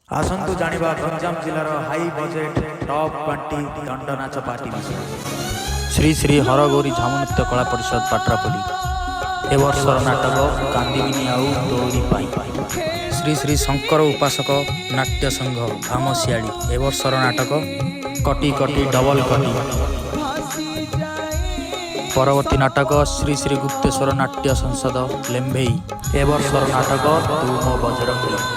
आसंतु जानिबा Ganjam जिलार high budget top 20 दंड नाच party विषय। श्री श्री हरगौरी झामुनृत्य कला परिषद पाट्रापल्ली ए वर्षर नाटक कांदिबिनी आउ दौरी पाई। श्री श्री शंकर उपासक नाट्य संघ भामसियाड़ी ए वर्षर नाटक कटी कटी डबल कटी। परवर्ती नाटक श्री श्री गुप्तेश्वर नाट्य संसद लेम्भेई ए वर्षर नाटक तू मो बजरंगी।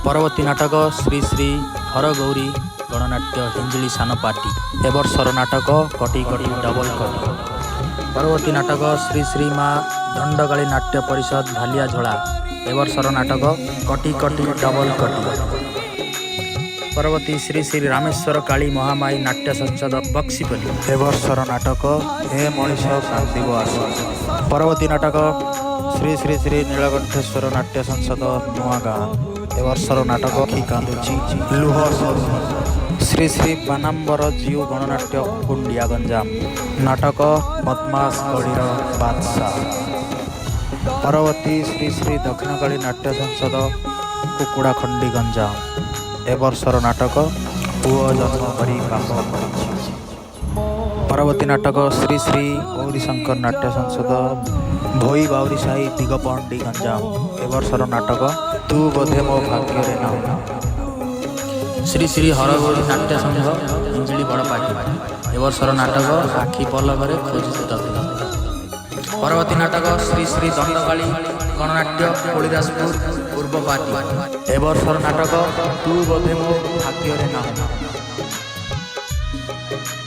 परवर्ती नाटक श्री श्री हरगौरी गणनाट्य हिंजली सान पार्टी ए वर्षर नाटक कटी कटी डबल कटी। परवर्ती नाटक श्री श्री माँ दंडकाली नाट्य परिषद भालिया झोला ए वर्षर नाटक कटी कटी डबल कटी। परवर्ती श्री श्री रामेश्वर काली महामाई नाट्य संसद बक्सीपल्ली ए वर्षर नाटक हे मनीष कांदिब आस। परवर्ती नाटक श्री श्री श्री नीलकंठेश्वर नाट्य संसद नुआगाँ ए वर्षर नाटक कि कांदुची लुह सरू। श्री श्री बानाम्बर जीव गणनाट्य कुंडिया गंजाम नाटक पद्मास गढ़ीर बादशाह। परवर्ती श्री श्री दक्षिणकाली नाट्य संसद कुकुड़ा खंडी गंजाम ए वर्षर नाटक पुओ जन्म करी पाप करिछि। परवर्ती नाटक श्री श्री गौरीशंकर नाट्य संसद भोई बाउरी साही दिगपहंडी गंजाम ए वर्षर नाटक तू बोधे मो भाग्य रे ना। श्री श्री हरगौरी नाट्य संघ हिंजली बड़ पार्टी ए वर्षर नाटक आखि पलकरे खोजित तथ्य। परवर्ती नाटक श्री श्री दंडकाली गणनाट्य कोलिदासपुर पूर्व पार्टी ए वर्षर नाटक तू बोधे मो भाग्य रे ना।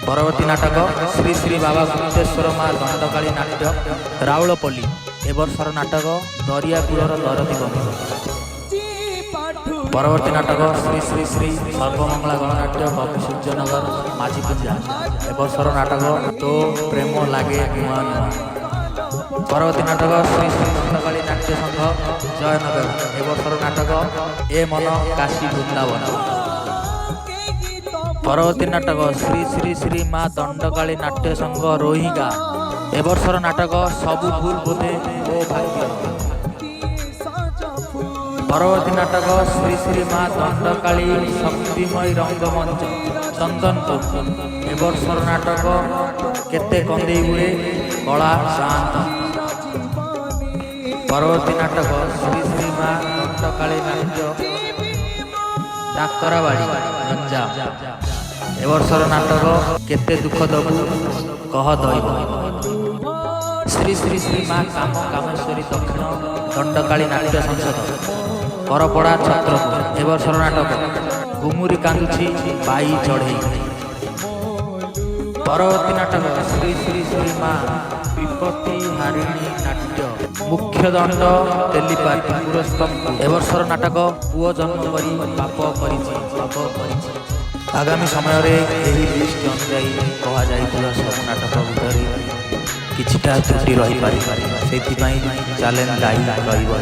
परवर्ती नाटक श्री श्री बाबा गुप्तेश्वर माँ दंडकाली नाट्य राउलपल्ली ए वर्षर नाटक दरियापुरर दरदी बंधु। परवर्ती नाटक श्री श्री श्री सर्वमंगला गणनाट्य कवि सूर्यनगर माझीपुंजा ए वर्षर नाटक तो प्रेम लागे नुआ नुआ। परवर्ती नाटक श्री श्री दंडकाली नाट्य संघ जयनगर ए वर्षर नाटक ए मन काशी वृंदावन। परवर्ती नाटक श्री श्री श्री माँ दंडकाली नाट्य संघ रोहिंगा ए वर्षर नाटक सबु भूल बोधे ओ भाग्य। परवर्ती नाटक श्री श्री माँ दंडकाली शक्तिमयी रंगमंच चंदनपुर ए वर्षर नाटक केते कंदे हुए कला शांत। परवर्ती नाटक श्री श्री माँ दंडकाली नाट्य डाकराबाड़ी गंजाम ए वर्षर नाटक केते दुख दबु कह दैव। श्री श्री श्री माँ काम कामेश्वरी दक्षिण दंडकाली नाट्य संसद करपड़ा छत्रपुर ए वर्षर नाटक गुमुरी कांदुची बाई चढ़ई। परवर्ती नाटक श्री श्री श्री माँ विपत्ति हारिणी नाट्य मुख्य दंड तेलीपाटी पुरस्कम ए वर्षर नाटक पुओ जन्म करी पाप करिछि। आगामी समय रे एही लिस्ट अनुसार कहा जाइतला सब नाटक भितर किछिटा त्रुटि रही पारे सेति पई चैलेंज दायी रहिबो।